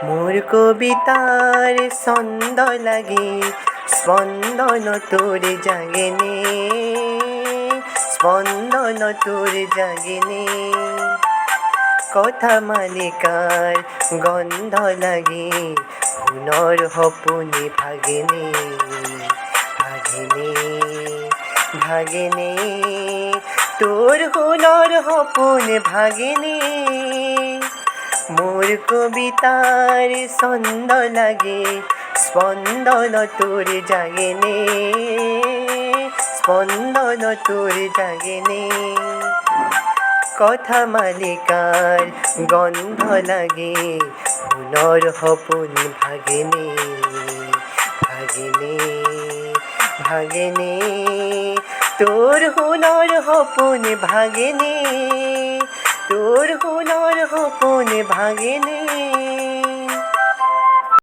মোর কবিতার ছন্দ লাগি স্পন্দন তোর জাগেনে, স্পন্দন তোর জাগেনে। কথা মালিকার গন্ধ লাগে পুনর হপুনি ভাগেনে, ভাগেনে, ভাগেনে। তোর হুনর হপুন ভাগেনে। মোর কবিতার ছন্দ লাগে স্পন্দন তোর জাগেনে, স্পন্দন তোর জাগেনে। কথা মালিকার গন্ধ লাগে পুনর হপুন ভাগেনে, ভাগেনে, ভাগেনে। তোর হুনর হপুন ভাগেনে, তোর হুনর হপুন ভাগেনে।